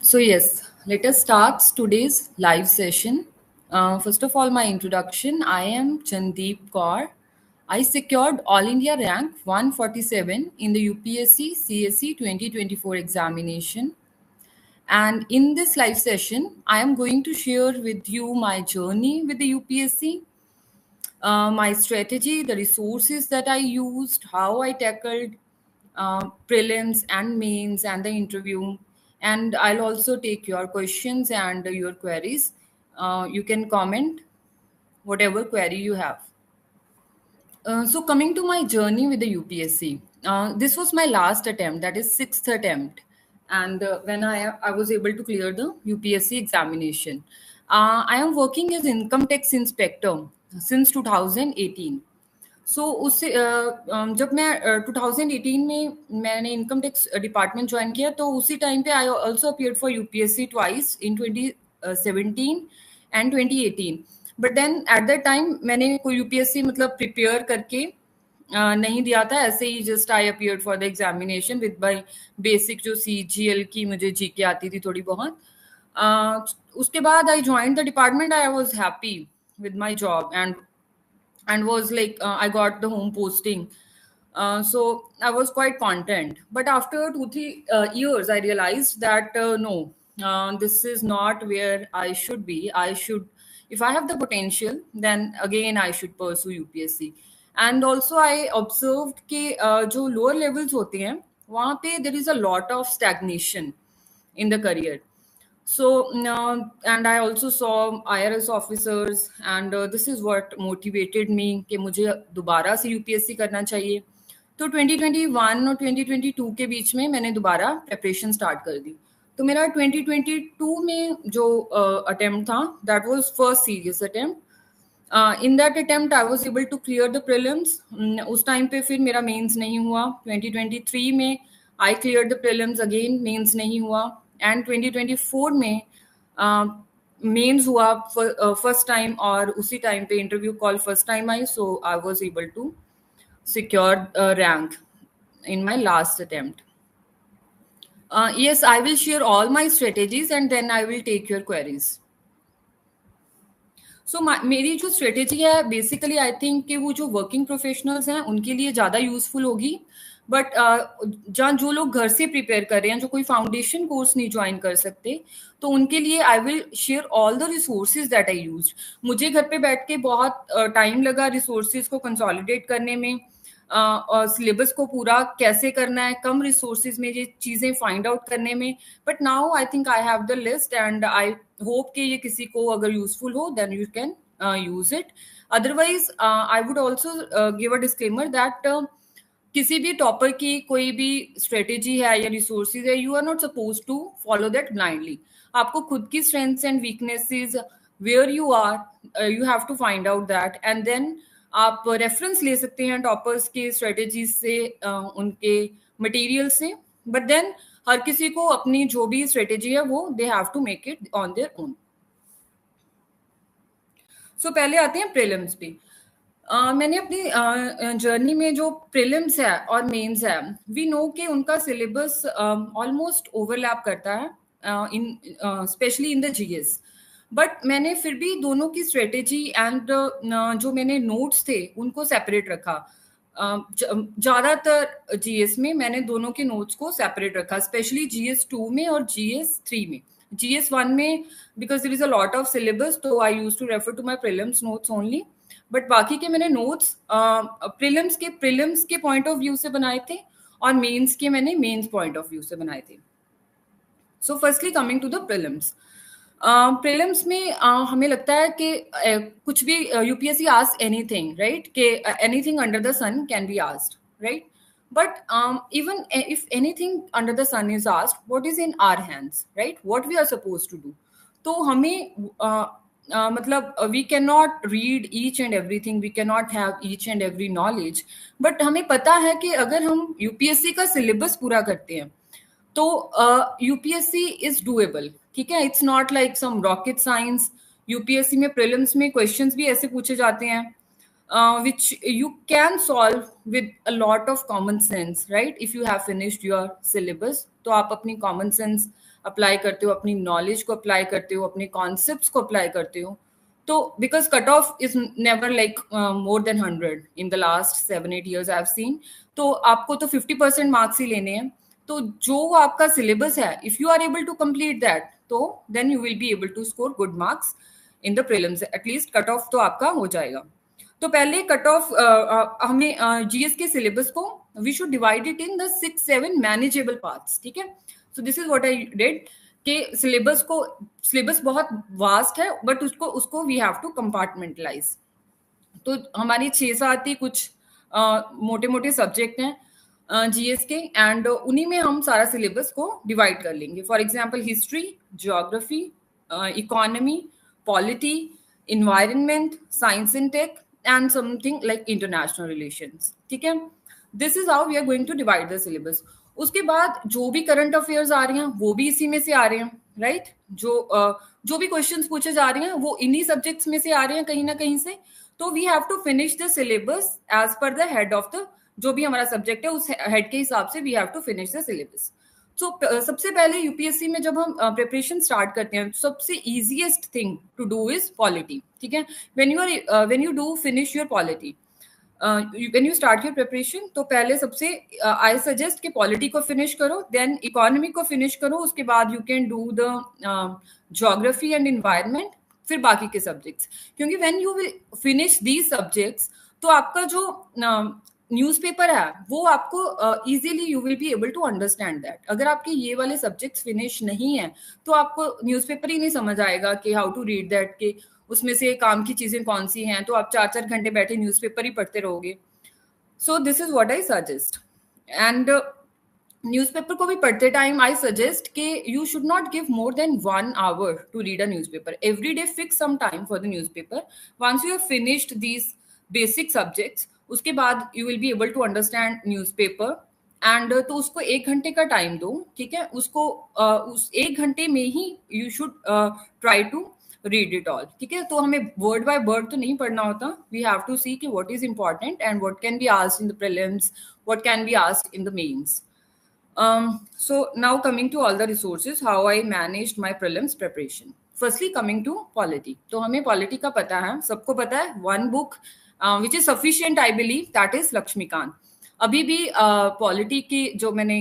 So, yes, let us start today's live session. First of all, my introduction. I am Chandeep Kaur. I secured All India rank 147 in the UPSC CSE 2024 examination. And in this live session, I am going to share with you my journey with the UPSC, my strategy, the resources that I used, how I tackled prelims and mains and the interview. And I'll also take your questions and your queries. You can comment whatever query you have. So coming to my journey with the UPSC, this was my last attempt, that is sixth attempt, and when I was able to clear the UPSC examination. I am working as income tax inspector since 2018. सो उससे जब मैं 2018 में मैंने income tax department join किया तो उसी time पे I also appeared for UPSC twice in 2017 and 2018 but then at that time मैंने कोई यूपीएससी मतलब प्रिपेयर करके नहीं दिया था ऐसे ही just I appeared for the examination with by basic जो सीजीएल की मुझे जीके आती थी थोड़ी बहुत उसके बाद I join the department I was happy with my job and was like I got the home posting. So I was quite content. But after 2-3 years, I realized that no, this is not where I should be. I should, if I have the potential, then again I should pursue UPSC. And also I observed कि जो lower levels होते हैं वहाँ पे there is a lot of stagnation in the career. So, and I also saw IRS officers, and this is what motivated me कि मुझे दोबारा से यूपीएससी करना चाहिए. तो 2021 और 2022 के बीच में मैंने दोबारा प्रेपरेशन स्टार्ट कर दी. तो मेरा 2022 में जो अटेम्प्ट था that was first serious attempt. In that attempt I was able to clear the prelims. उस टाइम पे फिर मेरा मेंस नहीं हुआ. 2023 में I clear the prelims again, mains नहीं हुआ. एंड 2024 में मेंस हुआ फर्स्ट टाइम और उसी टाइम पे इंटरव्यू कॉल फर्स्ट टाइम आई. So I was able to secure rank in my last attempt. Yes, I will share all my strategies and then I will take your queries. सो मेरी जो strategy है basically I think कि वो जो working professionals हैं उनके लिए ज़्यादा यूजफुल होगी. बट जहाँ जो लोग घर से प्रिपेयर कर रहे हैं, जो कोई फाउंडेशन कोर्स नहीं ज्वाइन कर सकते, तो उनके लिए I will share all the resources that I use. मुझे घर पे बैठ के बहुत टाइम लगा रिसोर्सेज को कंसोलिडेट करने में और सिलेबस को पूरा कैसे करना है कम रिसोर्सेज में ये चीज़ें फाइंड आउट करने में. But now I think I have the list and I hope कि ये किसी को अगर यूजफुल हो then you can use it. Otherwise I would also give a disclaimer that किसी भी टॉपर की कोई भी स्ट्रेटेजी है या रिसोर्सेज है, you are not suppose to follow that blindly. आपको खुद की strengths and weaknesses where you are you have to find out that and then आप रेफरेंस ले सकते हैं टॉपर्स के स्ट्रेटेजीज से, उनके मटेरियल से. बट देन हर किसी को अपनी जो भी स्ट्रेटेजी है वो they have to make it on their own. So पहले आते हैं प्रीलिम्स पे. मैंने अपनी जर्नी में जो प्रीलिम्स है और मेंस है, वी नो कि उनका सिलेबस ऑलमोस्ट ओवरलैप करता है in specially in the GS. But मैंने फिर भी दोनों की स्ट्रेटेजी एंड जो मैंने नोट्स थे उनको सेपरेट रखा. ज़्यादातर जीएस में मैंने दोनों के नोट्स को सेपरेट रखा, स्पेशली जीएस 2 में और जीएस 3 में. जीएस 1 में because there is a lot of syllabus, तो I use to refer to my prelims notes only. But बाकी के मैंने नोट्स प्रीलिम्स के पॉइंट ऑफ व्यू से बनाए थे और मेंस के मैंने मेंस पॉइंट ऑफ व्यू से बनाए थे. So firstly coming to the prelims. Prelims में हमें लगता है कि कुछ भी यूपीएससी आस्क एनीथिंग, राइट, कि anything under the sun can be asked, right. But even if anything under the sun is asked, what is in our hands, right, what we are suppose to do. तो हमें मतलब we cannot read each and everything, we cannot have each and every knowledge. But हमें पता है कि अगर हम UPSC का सिलेबस पूरा करते हैं तो यूपीएससी इज डूएबल. ठीक है, it's not like some rocket science. UPSC में प्रीलिम्स में क्वेश्चंस भी ऐसे पूछे जाते हैं which you can solve with a lot of common sense, right? If you have finished your syllabus, तो आप अपनी common sense अप्लाई करते हो, अपनी नॉलेज को अप्लाई करते हो, अपने कॉन्सेप्ट्स को अप्लाई करते हो, तो because cut off is never like more than 100 in the last 7-8 years I have seen, तो आपको तो 50% मार्क्स ही लेने हैं। तो जो आपका सिलेबस है, if you are able to complete that, तो then you will be able to score good marks in the prelims, at least cut off तो आपका हो जाएगा। तो पहले कट ऑफ हमें जीएस के सिलेबस को we should divide it in the 6-7 manageable parts, ठीक है। So this is what I did कि सिलेबस बहुत वास्ट है, बट उसको उसको वी हैव टू कंपार्टमेंटलाइज। तो हमारी 6-7 ही कुछ मोटे मोटे सब्जेक्ट हैं जीएस के, एंड उन्हीं में हम सारा सिलेबस को डिवाइड कर लेंगे। For example history, geography, economy, polity, environment, science and tech, and something like international relations, ठीक है। This is how we are going to divide the syllabus. उसके बाद जो भी करंट अफेयर्स आ रहे हैं वो भी इसी में से आ रहे हैं, राइट। जो भी क्वेश्चंस पूछे जा रहे हैं वो इन्हीं सब्जेक्ट्स में से आ रहे हैं कहीं ना कहीं से। तो we have to finish the syllabus as per the head of the, जो भी हमारा सब्जेक्ट है उस हेड के हिसाब से we have to finish the syllabus. तो सबसे पहले यूपीएससी में जब हम प्रिपरेशन स्टार्ट करते हैं, सबसे easiest thing to do is polity, ठीक है। When you do finish your polity, when you start your preparation, तो पहले सबसे आई सजेस्ट कि पॉलिटी को फिनिश करो, देन इकोनॉमी को फिनिश करो, उसके बाद you can do the geography and environment, फिर बाकी के सब्जेक्ट्स। क्योंकि when you will finish these subjects, तो आपका जो न्यूज़पेपर है वो आपको easily you will be able to understand that. अगर आपके ये वाले सब्जेक्ट्स फिनिश नहीं है तो आपको न्यूज़पेपर ही नहीं समझ आएगा कि हाउ टू रीड दैट, कि उसमें से काम की चीजें कौन सी हैं, तो आप 4-4 घंटे बैठे न्यूज़पेपर ही पढ़ते रहोगे। So this is what I suggest. And newspaper को भी पढ़ते टाइम आई सजेस्ट कि you should not give more than 1 hour to read a newspaper every day. Fix some time for the newspaper. Once you have finished these basic subjects, उसके बाद you will be able to understand newspaper, and तो उसको 1 घंटे का time दो, ठीक है। उसको उस 1 घंटे में ही you should try to read it all, ठीक है। तो हमें वर्ड बाय वर्ड तो नहीं पढ़ना होता, वी हैव टू सी कि what is important and what can be asked in the prelims, what can be asked in the mains. So now coming to all the resources, how I managed my prelims preparation. Firstly, coming to polity. तो हमें polity का पता है, सबको पता है, one book which is sufficient I believe, that is Laxmikant. अभी भी polity की जो मैंने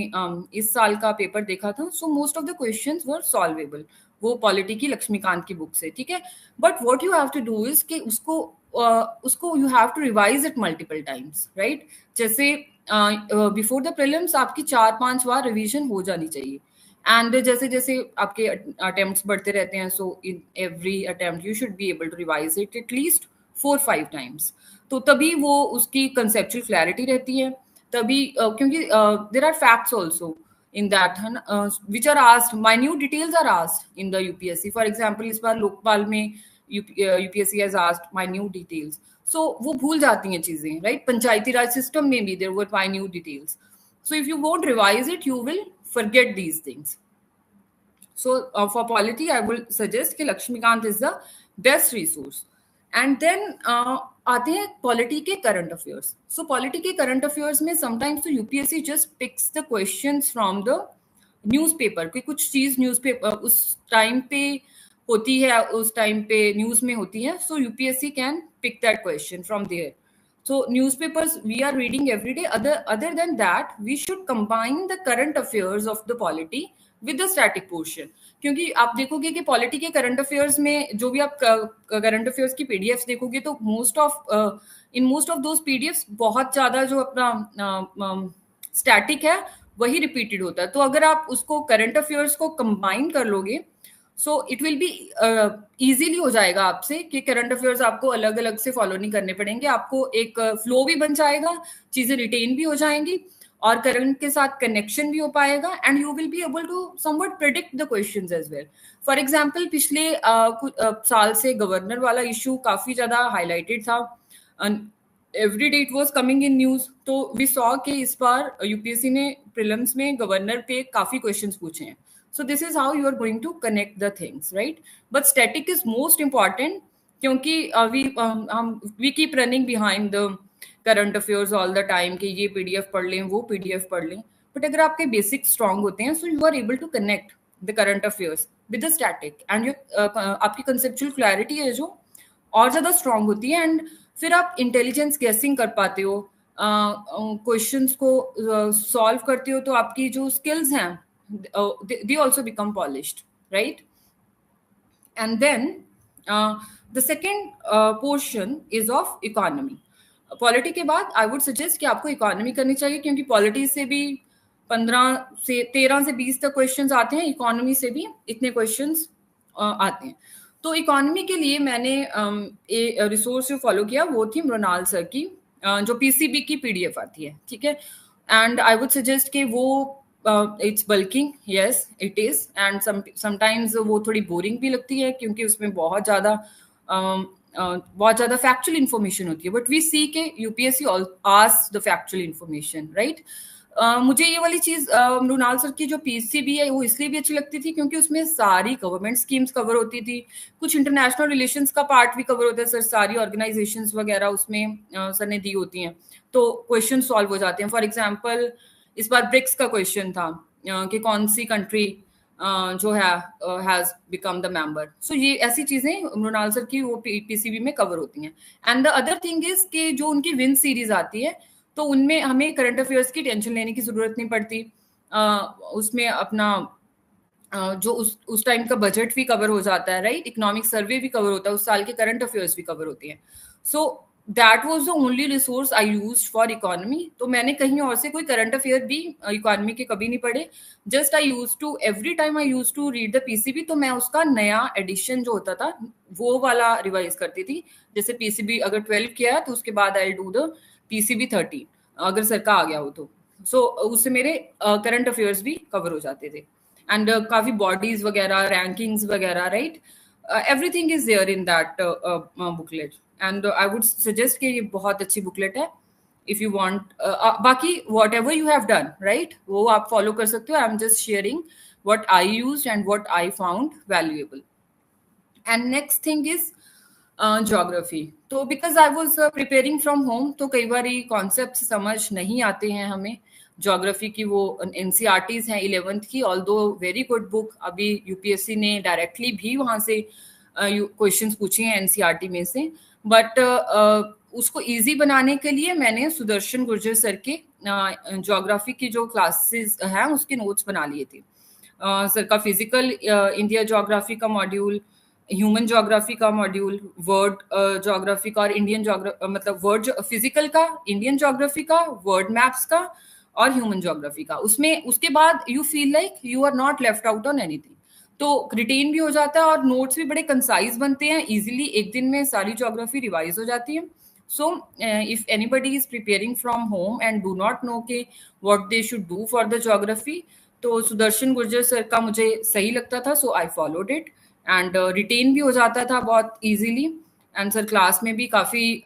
इस साल का पेपर देखा था, so most of the questions were solvable, वो polity की लक्ष्मीकांत की बुक से, ठीक है। But what you have to do is कि उसको you have to revise it multiple times, right? जैसे बिफोर द प्रीलिम्स आपकी 4-5 बार रिवीजन हो जानी चाहिए, एंड जैसे जैसे आपके अटेम्प्ट्स बढ़ते रहते हैं, so in every attempt you should be able to revise it at least 4-5 times. तो तभी वो उसकी कंसेप्चुअल क्लैरिटी रहती है, तभी क्योंकि there are facts also in that which are asked, minute details are asked in the UPSC. For example, इस बार लोकपाल में UPSC has asked minute details, so वो भूल जाती हैं चीजें, right? पंचायती राज सिस्टम में भी there were minute details, so if you won't revise it you will forget these things. So for polity I will suggest कि Laxmikanth is the best resource. And then आते हैं पॉलिटी के करंट अफेयर्स। सो पॉलिटी के current affairs में sometimes तो UPSC just picks the questions from the newspaper, कि कुछ चीज न्यूज़पेपर उस टाइम पे होती है, उस टाइम पे न्यूज में होती है, so UPSC can pick that question from there. So newspapers we are reading every day. Other than that, we should combine the current affairs of the polity with the static portion. क्योंकि आप देखोगे कि polity के current affairs में जो भी आप current affairs की पीडीएफ्स देखोगे, तो मोस्ट ऑफ दोज पीडीएफ्स बहुत ज्यादा जो अपना स्टैटिक है वही रिपीटेड होता है। तो अगर आप उसको करंट अफेयर्स को कंबाइन कर लोगे, so it will be easily हो जाएगा आपसे कि करंट अफेयर्स आपको अलग अलग से फॉलो नहीं करने पड़ेंगे, आपको एक फ्लो भी बन जाएगा, चीजें रिटेन भी हो जाएंगी और करंट के साथ कनेक्शन भी हो पाएगा, and you will be able to somewhat predict the questions as well. For example पिछले साल से गवर्नर वाला इशू काफी ज्यादा हाईलाइटेड था, every day it was coming in news, तो वी सॉ कि इस बार यूपीएससी ने प्रीलिम्स में गवर्नर पे काफी क्वेश्चंस पूछे हैं। So this is how you are going to connect the things, right? But static is most important क्योंकि we keep running behind the current affairs all the time कि ये PDF पढ़ लें, वो PDF पढ़ लें, but अगर आपके basic strong होते हैं, so you are able to connect the current affairs with the static, and आपकी कंसेप्चुअल क्लैरिटी है जो और ज्यादा स्ट्रांग होती है, एंड फिर आप इंटेलिजेंस गेसिंग कर पाते हो, क्वेश्चंस को सॉल्व करते हो, तो आपकी जो स्किल्स हैं they also become polished, right? And then the second portion is of economy. Polity के बाद आई वुड सजेस्ट कि आपको इकोनॉमी करनी चाहिए, क्योंकि पॉलिटी से भी 13 से 20 तक क्वेश्चंस आते हैं, इकोनॉमी से भी इतने क्वेश्चंस आते हैं। तो इकोनॉमी के लिए मैंने एक रिसोर्स जो फॉलो किया वो थी मृणाल सर की, जो पीसीबी की पीडीएफ आती है, ठीक है। एंड आई वुड सजेस्ट कि वो it's bulking, yes it is, and sometimes वो थोड़ी बोरिंग भी लगती है, क्योंकि उसमें बहुत ज्यादा फैक्चुअल इन्फॉर्मेशन होती है, बट वी सी के UPSC ask the factual information, right? मुझे ये वाली चीज मृणाल सर की जो पीसीबी है वो इसलिए भी अच्छी लगती थी क्योंकि उसमें सारी गवर्नमेंट स्कीम्स कवर होती थी, कुछ इंटरनेशनल रिलेशंस का पार्ट भी कवर होता है सर, सारी ऑर्गेनाइजेशंस वगैरह उसमें सर ने दी होती हैं, तो क्वेश्चन सॉल्व हो जाते हैं। फॉर एग्जाम्पल इस बार ब्रिक्स का क्वेश्चन था कि कौन सी कंट्री जो है हैज बिकम द मेंबर, सो ये ऐसी चीजें मृणाल सर की वो पीसीबी में कवर होती हैं। And the other thing is कि जो उनकी विन सीरीज आती है तो उनमें हमें करंट अफेयर्स की टेंशन लेने की जरूरत नहीं पड़ती, उसमें अपना जो उस टाइम का बजट भी कवर हो जाता है, राइट? इकोनॉमिक सर्वे भी कवर होता है, उस साल के करंट अफेयर्स भी कवर होती हैं। So that was the only resource I used for economy. तो मैंने कहीं और से कोई करंट अफेयर भी इकोनॉमी के कभी नहीं पढ़े, just I use to every time I use to read the PCB, तो मैं उसका नया एडिशन जो होता था वो वाला रिवाइज करती थी। जैसे पीसीबी अगर 12 किया तो उसके बाद आई डू द पीसीबी 13 अगर सर का आ गया हो तो, सो उससे मेरे करंट अफेयर्स भी कवर हो जाते थे, एंड काफी बॉडीज वगैरह, रैंकिंग्स वगैरह, right? Everything is there in that booklet, and I would suggest कि ये बहुत अच्छी बुकलेट है इफ यू वांट। बाकी what ever you have done, right, वो आप फॉलो कर सकते हो। I am just sharing what I used and what I found valuable. And next thing is geography. तो because I was preparing from home, तो कई बार concept समझ नहीं आते हैं हमें ज्योग्राफी की। वो एनसीईआरटीज हैं 11th की, ऑल्दो वेरी गुड बुक, अभी यूपीएससी ने डायरेक्टली भी वहां से क्वेश्चंस पूछे हैं एनसीईआरटी में से, बट उसको इजी बनाने के लिए मैंने सुदर्शन गुर्जर सर के ज्योग्राफी की जो क्लासेस हैं उसके नोट्स बना लिए थे। सर का फिजिकल इंडिया ज्योग्राफी का मॉड्यूल, ह्यूमन ज्योग्राफी का मॉड्यूल, वर्ड ज्योग्राफी का और इंडियन मतलब वर्ड फिजिकल का, इंडियन ज्योग्राफी का, वर्ड मैप्स का और ह्यूमन ज्योग्राफी का। उसमें उसके बाद you feel like you are not left out on anything, तो रिटेन भी हो जाता है और नोट्स भी बड़े कंसाइज बनते हैं, इजीली एक दिन में सारी ज्योग्राफी रिवाइज हो जाती है। So if anybody is preparing from home and do not know के what they should do for the geography, तो सुदर्शन गुर्जर सर का मुझे सही लगता था, so I followed it, and written भी हो जाता था बहुत इजीली। एंड सर क्लास में भी काफी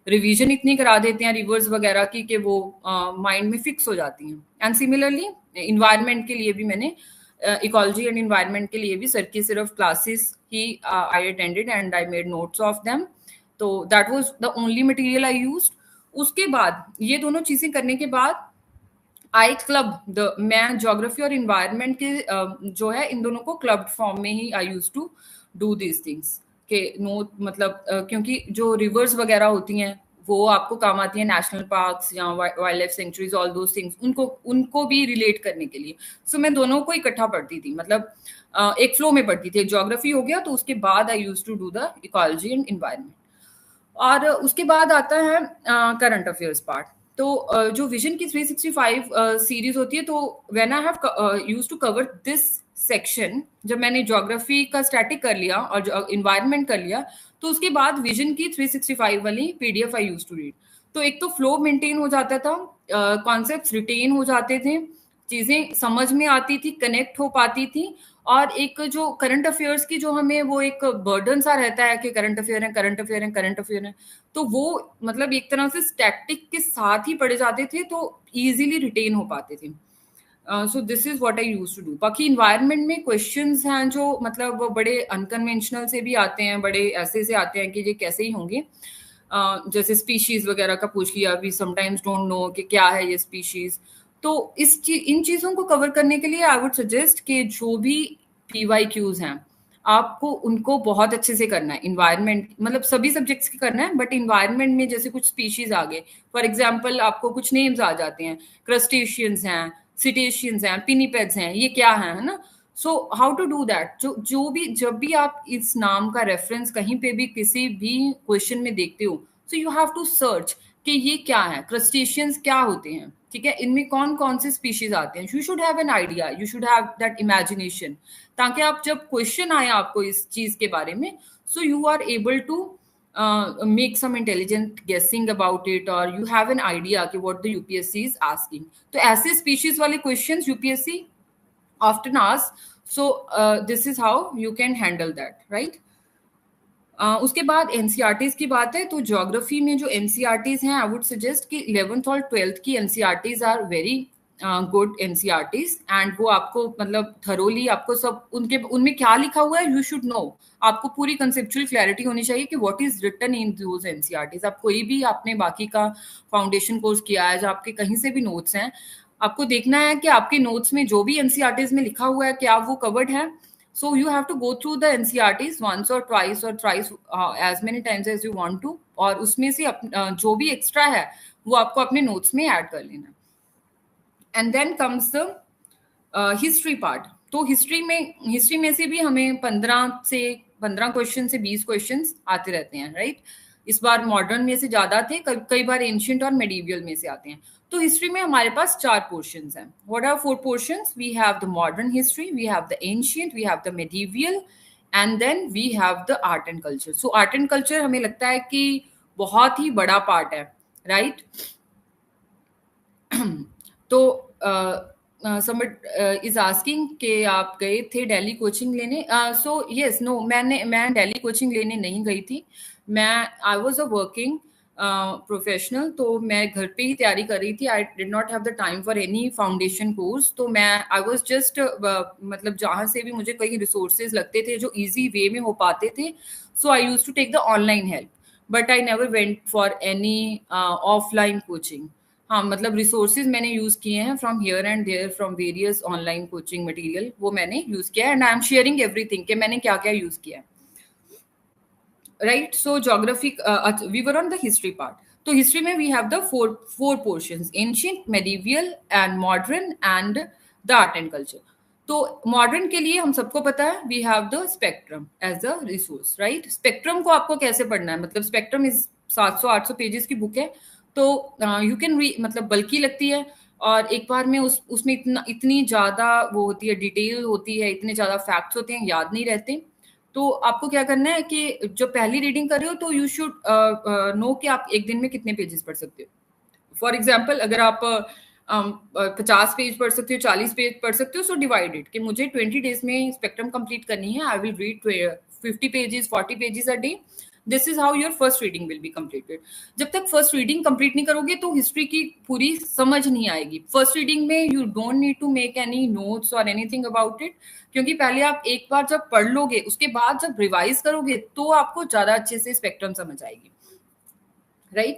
रिवीजन इतनी करा देते हैं रिवर्स वगैरह की कि वो माइंड में फिक्स हो जाती हैं। एंड सिमिलरली इन्वायरमेंट के लिए भी मैंने इकोलॉजी एंड इन्वायरमेंट के लिए भी सर की सिर्फ क्लासेस ही I attended and I made notes of them, तो that was the only material I used. उसके बाद ये दोनों चीजें करने के बाद आई क्लब मैं ज्योग्राफी और इन्वायरमेंट के जो है इन दोनों को क्लब फॉर्म में ही I use to do these things के नोट, मतलब क्योंकि जो रिवर्स वगैरह होती हैं वो आपको काम आती है, नेशनल पार्क्स या wild life sanctuaries, all those things, उनको भी रिलेट करने के लिए। सो मैं दोनों को इकट्ठा पढ़ती थी, मतलब एक फ्लो में पढ़ती थी। ज्योग्राफी हो गया तो उसके बाद I use to do the ecology and environment, और उसके बाद आता है करंट अफेयर्स पार्ट। तो जो विजन की 365 सीरीज होती है, तो when I have used to cover this section, जब मैंने ज्योग्राफी का स्टैटिक कर लिया और इन्वायरमेंट कर लिया, तो उसके बाद विजन की 365 वाली PDF I used to read. तो एक तो फ्लो मेंटेन हो जाता था, कॉन्सेप्ट्स रिटेन हो जाते थे, चीजें समझ में आती थी, कनेक्ट हो पाती थी, और एक जो करंट अफेयर्स की जो हमें वो एक बर्डन सा रहता है कि करंट अफेयर है, करंट अफेयर है, करंट अफेयर है, तो वो मतलब एक तरह से स्टैटिक के साथ ही पढ़े जाते थे, तो इजीली रिटेन हो पाते थे। So this is what I used to do. बाकी इन्वायरमेंट में क्वेश्चंस हैं जो मतलब वो बड़े अनकन्वेंशनल से भी आते हैं, बड़े ऐसे से आते हैं कि ये कैसे ही होंगे। जैसे स्पीशीज वगैरह का पूछ लिया, वी समटाइम्स डोंट नो कि क्या है ये स्पीशीज, तो इन चीज़ों को कवर करने के लिए आई वुड सजेस्ट कि जो भी PYQs हैं, आपको उनको बहुत अच्छे से करना है। इन्वायरमेंट मतलब सभी सब्जेक्ट्स की करना है, बट इन्वायरमेंट में जैसे कुछ स्पीशीज आ गए, फॉर एग्जाम्पल आपको कुछ नेम्स आ जाते हैं, क्रस्टेशियंस हैं, सिटेशियंस हैं, पिनीपेड्स हैं, ये क्या है ना। So how to do that, जो भी जब भी आप इस नाम का रेफरेंस कहीं पे भी किसी भी क्वेश्चन में देखते हो, so you have to search कि ये क्या है, क्रस्टेशियंस क्या होते हैं, ठीक है, इनमें कौन कौन से स्पीशीज आते हैं। You should have an idea, you should have that imagination, ताकि आप जब क्वेश्चन आए आपको इस चीज के बारे में, so you are able to make some intelligent guessing about it, और यू हैव एन आइडिया कि what the UPSC is asking. तो ऐसे स्पीशीज वाले questions UPSC often ask, so this is how you can handle that, right? उसके बाद NCERTs की बात है, तो ज्योग्राफी में जो एनसीईआरटीज हैं, आई वुड सजेस्ट कि 11th और 12th की NCERTs are very good NCERTs, and वो आपको मतलब थरोली आपको सब उनमें क्या लिखा हुआ है यू शुड नो। आपको पूरी कंसेप्चुअल क्लैरिटी होनी चाहिए कि what is written in those NCERTs. आप कोई भी आपने बाकी का फाउंडेशन कोर्स किया है, जो आपके कहीं से भी नोट्स हैं, आपको देखना है कि आपके नोट्स में जो भी एनसीईआरटीज में लिखा हुआ है क्या वो कवर्ड है। So you have to go through the NCERTs once or twice or thrice, as many times as you want to, और उसमें से जो भी एक्स्ट्रा है वो आपको अपने नोट्स में ऐड कर लेना। And then comes the history part. तो हिस्ट्री में से भी हमें 15 क्वेश्चन से 20 क्वेश्चन आते रहते हैं, राइट। इस बार मॉडर्न में से ज्यादा थे, कई बार एंशियंट और मेडिवियल में से आते हैं। तो हिस्ट्री में हमारे पास 4 पोर्शंस हैं। What are 4 portions? We have the modern history, we have the ancient, we have the medieval, and then we have the art and culture. So art and culture हमें लगता है कि बहुत ही बड़ा पार्ट है, राइट। तो somebody is asking कि आप गए थे दिल्ली कोचिंग लेने। सो यस, नो, मैं दिल्ली कोचिंग लेने नहीं गई थी। I was a working professional, तो मैं घर पे ही तैयारी कर रही थी। I did not have the time for any foundation course. तो आई वाज जस्ट मतलब जहाँ से भी मुझे कई रिसोर्सेज लगते थे जो इजी वे में हो पाते थे, so I use to take the online help, but I never went for any offline coaching. हाँ, मतलब रिसोर्सेज मैंने यूज किए हैं from here and there, from various online coaching material, वो मैंने यूज किया है, and I am sharing everything कि मैंने क्या क्या यूज किया है, right. So geography, we were on the history part. तो हिस्ट्री में we have the four portions, ancient, medieval and modern and the art and culture. तो मॉडर्न के लिए हम सबको पता है we have the spectrum as a resource, right. Spectrum को आपको कैसे पढ़ना है, मतलब स्पेक्ट्रम इज 700-800 पेजेस की बुक है, तो यू कैन रीड, मतलब बल्कि लगती है, और एक बार में उसमें इतनी ज्यादा वो होती है, डिटेल होती है, इतने ज्यादा फैक्ट्स होते हैं, याद नहीं रहते। तो आपको क्या करना है कि जो पहली रीडिंग कर रहे हो, तो यू शुड नो कि आप एक दिन में कितने पेजेस पढ़ सकते हो। फॉर एग्जाम्पल, अगर आप 50 पेज पढ़ सकते हो, 40 पेज पढ़ सकते हो, सो डिवाइडेड कि मुझे 20 डेज में स्पेक्ट्रम कंप्लीट करनी है, I will read 50 pages, 40 pages a day. This is how your first reading will be completed. जब तक फर्स्ट रीडिंग कंप्लीट नहीं करोगे तो हिस्ट्री की पूरी समझ नहीं आएगी। फर्स्ट रीडिंग में you don't need to make any notes और एनीथिंग अबाउट इट, क्योंकि पहले आप एक बार जब पढ़ लोगे, उसके बाद जब रिवाइज करोगे तो आपको ज्यादा अच्छे से स्पेक्ट्रम समझ आएगी, राइट।